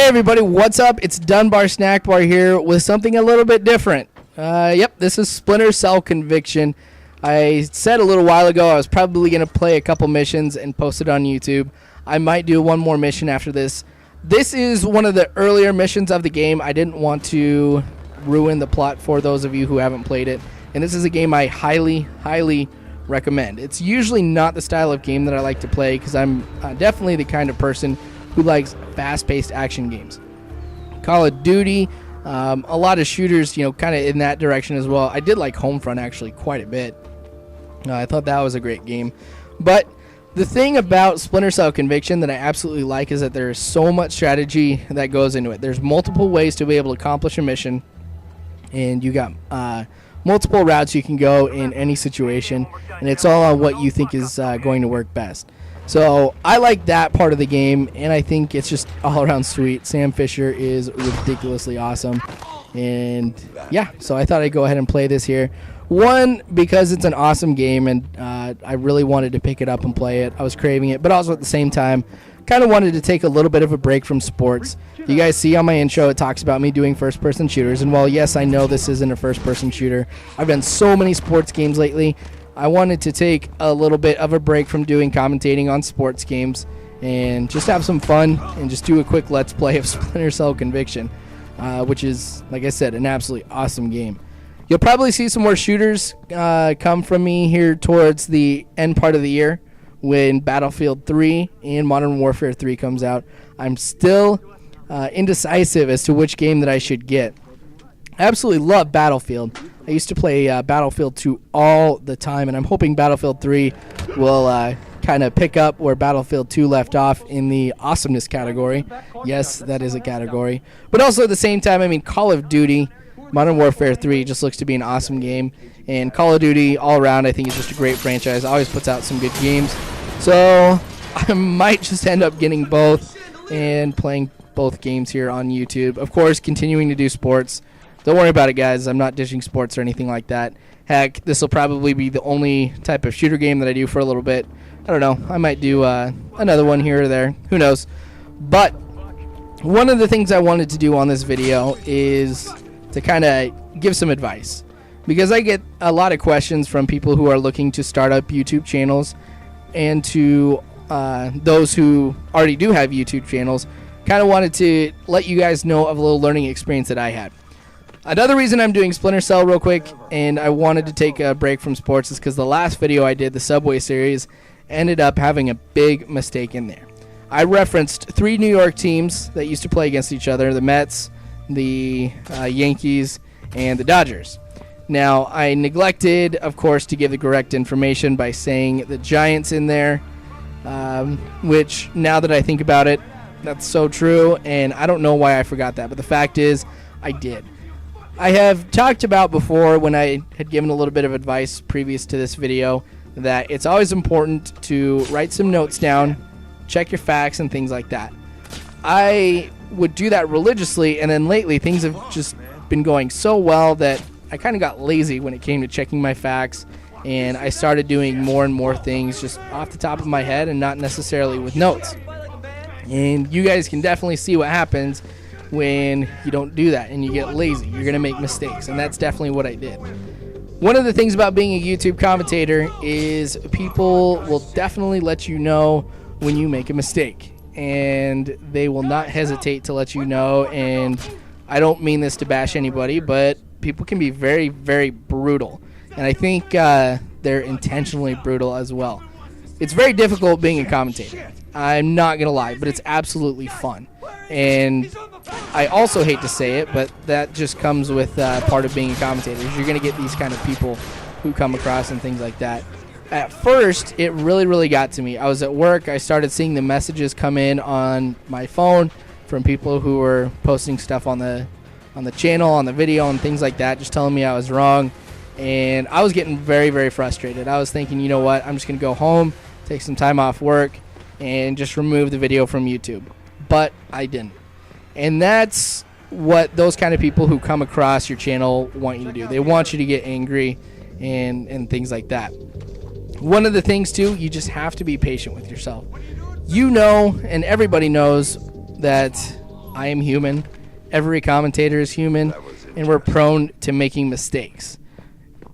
everybody, what's up? It's Dunbar Snack Bar here with something a little bit different. Yep, this is Splinter Cell Conviction. I said a little while ago I was probably going to play a couple missions and post it on YouTube. I might do one more mission after this. This is one of the earlier missions of the game. I didn't want to ruin the plot for those of you who haven't played it. And this is a game I highly, highly recommend. It's usually not the style of game that I like to play because I'm definitely the kind of person who likes fast-paced action games. Call of Duty, a lot of shooters, kind of in that direction as well. I did like Homefront actually quite a bit. I thought that was a great game. But the thing about Splinter Cell Conviction that I absolutely like is that there is so much strategy that goes into it. There's multiple ways to be able to accomplish a mission, and you got multiple routes you can go in any situation, and it's all on what you think is going to work best. So I like that part of the game, and I think it's just all around sweet. Sam Fisher is ridiculously awesome, and yeah, so I thought I'd go ahead and play this here. One, because it's an awesome game, and I really wanted to pick it up and play it. I was craving it, but also at the same time, kind of wanted to take a little bit of a break from sports. You guys see on my intro, it talks about me doing first-person shooters, and while yes, I know this isn't a first-person shooter, I've done so many sports games lately. I wanted to take a little bit of a break from doing commentating on sports games and just have some fun and just do a quick let's play of Splinter Cell Conviction, which is, like I said, an absolutely awesome game. You'll probably see some more shooters come from me here towards the end part of the year when Battlefield 3 and Modern Warfare 3 comes out. I'm still indecisive as to which game that I should get. I absolutely love Battlefield. I used to play Battlefield 2 all the time, and I'm hoping Battlefield 3 will kind of pick up where Battlefield 2 left off in the awesomeness category. Yes, that is a category. But also at the same time, I mean, Call of Duty, Modern Warfare 3 just looks to be an awesome game. And Call of Duty all around, I think, is just a great franchise. Always puts out some good games. So I might just end up getting both and playing both games here on YouTube. Of course, continuing to do sports. Don't worry about it, guys. I'm not dishing sports or anything like that. Heck, this will probably be the only type of shooter game that I do for a little bit. I don't know. I might do another one here or there. Who knows? But one of the things I wanted to do on this video is to kind of give some advice. Because I get a lot of questions from people who are looking to start up YouTube channels, and to those who already do have YouTube channels. Kind of wanted to let you guys know of a little learning experience that I had. Another reason I'm doing Splinter Cell real quick, and I wanted to take a break from sports, is because the last video I did, the Subway series, ended up having a big mistake in there. I referenced 3 New York teams that used to play against each other: the Mets, the Yankees, and the Dodgers. Now, I neglected, of course, to give the correct information by saying the Giants in there, which, now that I think about it, that's so true, and I don't know why I forgot that, but the fact is, I did. I have talked about before, when I had given a little bit of advice previous to this video, that it's always important to write some notes down, check your facts, and things like that. I would do that religiously, and then lately things have just been going so well that I kind of got lazy when it came to checking my facts, and I started doing more and more things just off the top of my head and not necessarily with notes. And you guys can definitely see what happens when you don't do that and you get lazy. You're going to make mistakes, and that's definitely what I did. One of the things about being a YouTube commentator is people will definitely let you know when you make a mistake, and they will not hesitate to let you know. And I don't mean this to bash anybody, but people can be very, very brutal, and I think they're intentionally brutal as well. It's very difficult being a commentator. I'm not going to lie, but it's absolutely fun. And I also hate to say it, but that just comes with part of being a commentator. You're going to get these kind of people who come across and things like that. At first, it really, really got to me. I was at work. I started seeing the messages come in on my phone from people who were posting stuff on the channel, on the video, and things like that, just telling me I was wrong. And I was getting very, very frustrated. I was thinking, you know what, I'm just going to go home, take some time off work, and just remove the video from YouTube. But I didn't. And that's what those kind of people who come across your channel want you to do. They want you to get angry and things like that. One of the things, too, you just have to be patient with yourself. You know, and everybody knows, that I am human. Every commentator is human, and we're prone to making mistakes.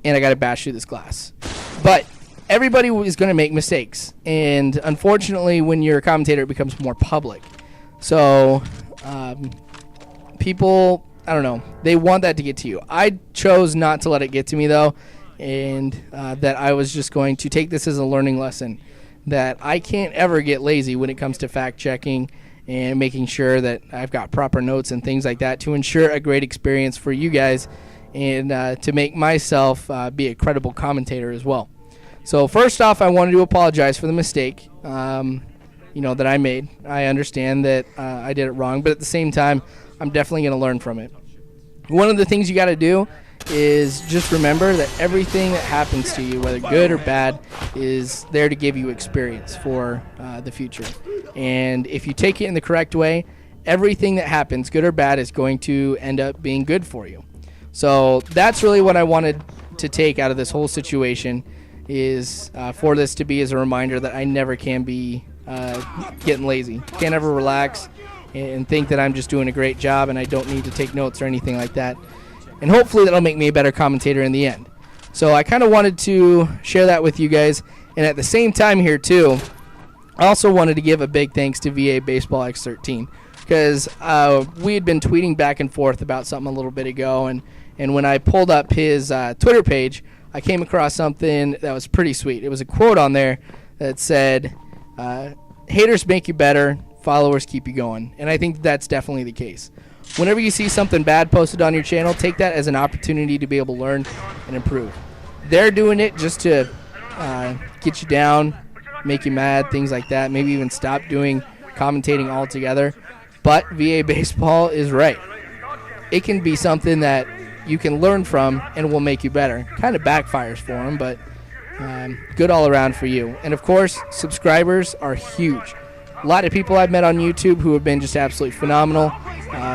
And I got to bash through this glass. But everybody is going to make mistakes. And unfortunately, when you're a commentator, it becomes more public. So people, I don't know, they want that to get to you. I chose not to let it get to me, though, and that I was just going to take this as a learning lesson, that I can't ever get lazy when it comes to fact-checking and making sure that I've got proper notes and things like that to ensure a great experience for you guys and to make myself be a credible commentator as well. So first off, I wanted to apologize for the mistake that I made. I understand that I did it wrong, but at the same time, I'm definitely going to learn from it. One of the things you got to do is just remember that everything that happens to you, whether good or bad, is there to give you experience for the future. And if you take it in the correct way, everything that happens, good or bad, is going to end up being good for you. So that's really what I wanted to take out of this whole situation, is for this to be as a reminder that I never can be getting lazy. Can't ever relax and think that I'm just doing a great job and I don't need to take notes or anything like that. And hopefully that'll make me a better commentator in the end. So I kind of wanted to share that with you guys. And at the same time here too, I also wanted to give a big thanks to VA Baseball X13, because we had been tweeting back and forth about something a little bit ago, and when I pulled up his Twitter page, I came across something that was pretty sweet. It was a quote on there that said, haters make you better, followers keep you going. And I think that's definitely the case. Whenever you see something bad posted on your channel, take that as an opportunity to be able to learn and improve. They're doing it just to get you down, make you mad, things like that, maybe even stop doing commentating altogether. But VA Baseball is right. It can be something that you can learn from and will make you better. Kind of backfires for them, but good all around for you. And of course, subscribers are huge. A lot of people I've met on YouTube who have been just absolutely phenomenal.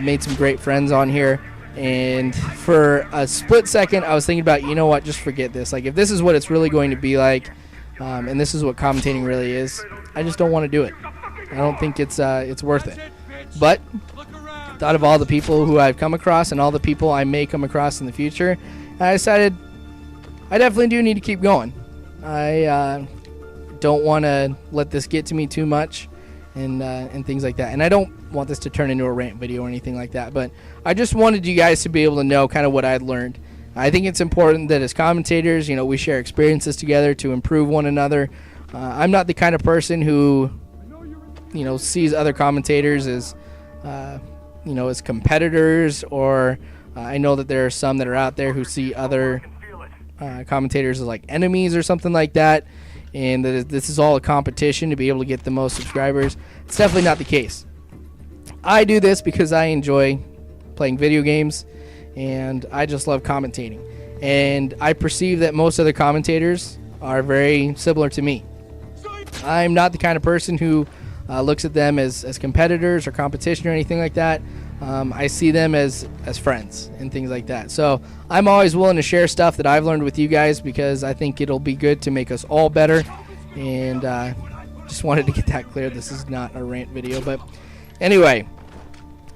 Made some great friends on here. And for a split second, I was thinking about, you know what, just forget this. Like, if this is what it's really going to be like, and this is what commentating really is, I just don't want to do it. I don't think it's worth it. But thought of all the people who I've come across and all the people I may come across in the future, I decided I definitely do need to keep going. I don't want to let this get to me too much and things like that. And I don't want this to turn into a rant video or anything like that, but I just wanted you guys to be able to know kind of what I'd learned. I think it's important that as commentators, we share experiences together to improve one another. I'm not the kind of person who, sees other commentators as, as competitors, or I know that there are some that are out there who see other commentators as like enemies or something like that, and that this is all a competition to be able to get the most subscribers. It's definitely not the case. I do this because I enjoy playing video games, and I just love commentating. And I perceive that most other commentators are very similar to me. I'm not the kind of person who looks at them as competitors or competition or anything like that. I see them as friends and things like that. So I'm always willing to share stuff that I've learned with you guys, because I think it'll be good to make us all better. And just wanted to get that clear. This is not a rant video. But anyway,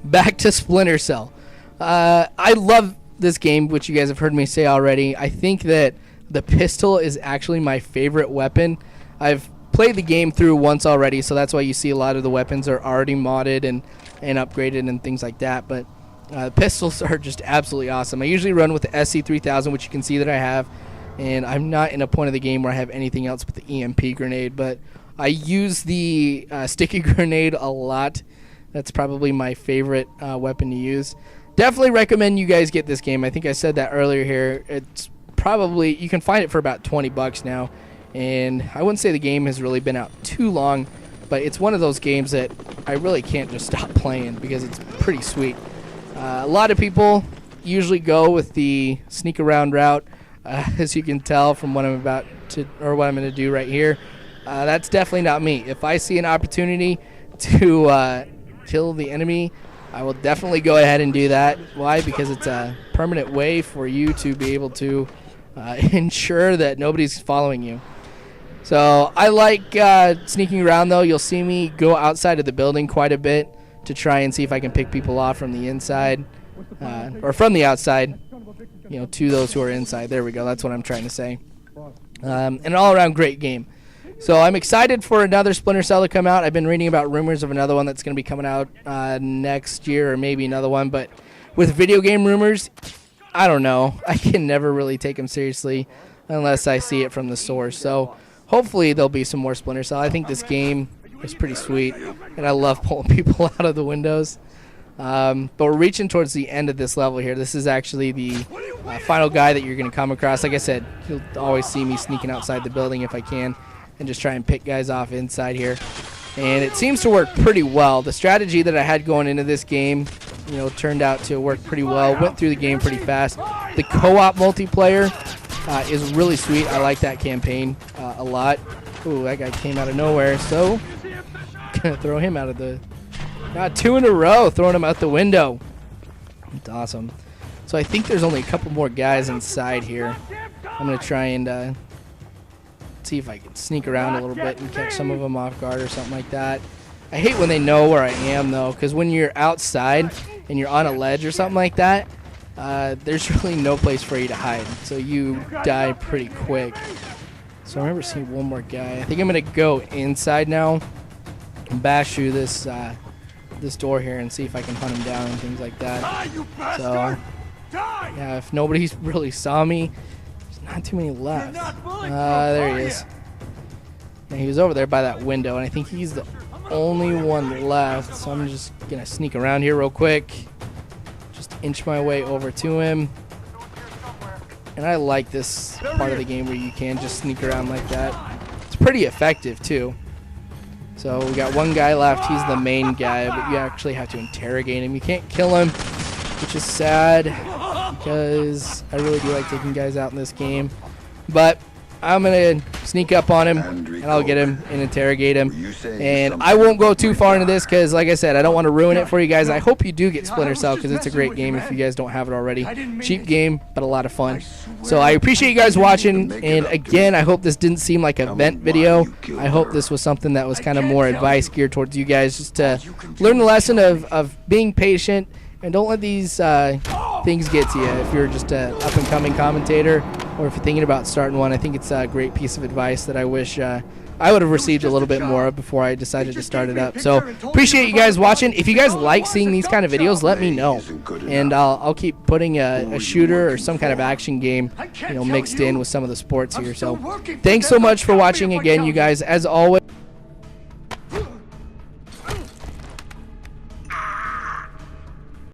back to Splinter Cell. I love this game, which you guys have heard me say already. I think that the pistol is actually my favorite weapon. I've played the game through once already, so that's why you see a lot of the weapons are already modded and upgraded and things like that. But pistols are just absolutely awesome. I usually run with the SC3000, which you can see that I have, and I'm not in a point of the game where I have anything else but the EMP grenade, but I use the sticky grenade a lot. That's probably my favorite weapon to use. Definitely recommend you guys get this game. I think I said that earlier here. It's probably, you can find it for about $20 now, and I wouldn't say the game has really been out too long, but it's one of those games that I really can't just stop playing because it's pretty sweet. A lot of people usually go with the sneak around route, as you can tell from what I'm about to, or what I'm going to do right here. That's definitely not me. If I see an opportunity to kill the enemy, I will definitely go ahead and do that. Why? Because it's a permanent way for you to be able to ensure that nobody's following you. So I like sneaking around, though. You'll see me go outside of the building quite a bit to try and see if I can pick people off from the inside or from the outside, you know, to those who are inside. There we go. That's what I'm trying to say. And an all-around great game. So I'm excited for another Splinter Cell to come out. I've been reading about rumors of another one that's going to be coming out next year, or maybe another one. But with video game rumors, I don't know. I can never really take them seriously unless I see it from the source. So hopefully there'll be some more Splinter Cell. I think this game is pretty sweet, and I love pulling people out of the windows. But we're reaching towards the end of this level here. This is actually the final guy that you're going to come across. Like I said, you'll always see me sneaking outside the building if I can and just try and pick guys off inside here. And it seems to work pretty well. The strategy that I had going into this game, you know, turned out to work pretty well. Went through the game pretty fast. The co-op multiplayer is really sweet. I like that campaign a lot. Ooh, that guy came out of nowhere, so gonna throw him out of the... Got 2 in a row, throwing him out the window. That's awesome. So I think there's only a couple more guys inside here. I'm gonna try and see if I can sneak around a little bit and catch some of them off guard or something like that. I hate when they know where I am, though, because when you're outside and you're on a ledge or something like that, there's really no place for you to hide, so you die pretty quick. So I remember seeing one more guy. I think I'm going to go inside now and bash through this this door here and see if I can hunt him down and things like that. So, yeah, if nobody's really saw me, not too many left. There he is. And he was over there by that window, and I think he's the only one left. So I'm just going to sneak around here real quick. Just inch my way over to him. And I like this part of the game where you can just sneak around like that. It's pretty effective, too. So we got one guy left. He's the main guy, but you actually have to interrogate him. You can't kill him, which is sad, because I really do like taking guys out in this game. But I'm going to sneak up on him, and I'll get him and interrogate him. And I won't go too far into this because, like I said, I don't want to ruin it for you guys. I hope you do get Splinter Cell because it's a great game if you guys don't have it already. Cheap game, but a lot of fun. So I appreciate you guys watching. And, again, I hope this didn't seem like a vent video. I hope this was something that was kind of more advice geared towards you guys, just to learn the lesson of being patient. And don't let these things get to you if you're just an up-and-coming commentator or if you're thinking about starting one. I think it's a great piece of advice that I wish I would have received a little bit more of before I decided to start it up. So appreciate you guys watching. If you guys like seeing these kind of videos, let me know. And I'll keep putting a shooter or some kind of action game, you know, mixed in with some of the sports here. So thanks so much for watching again, you guys. As always.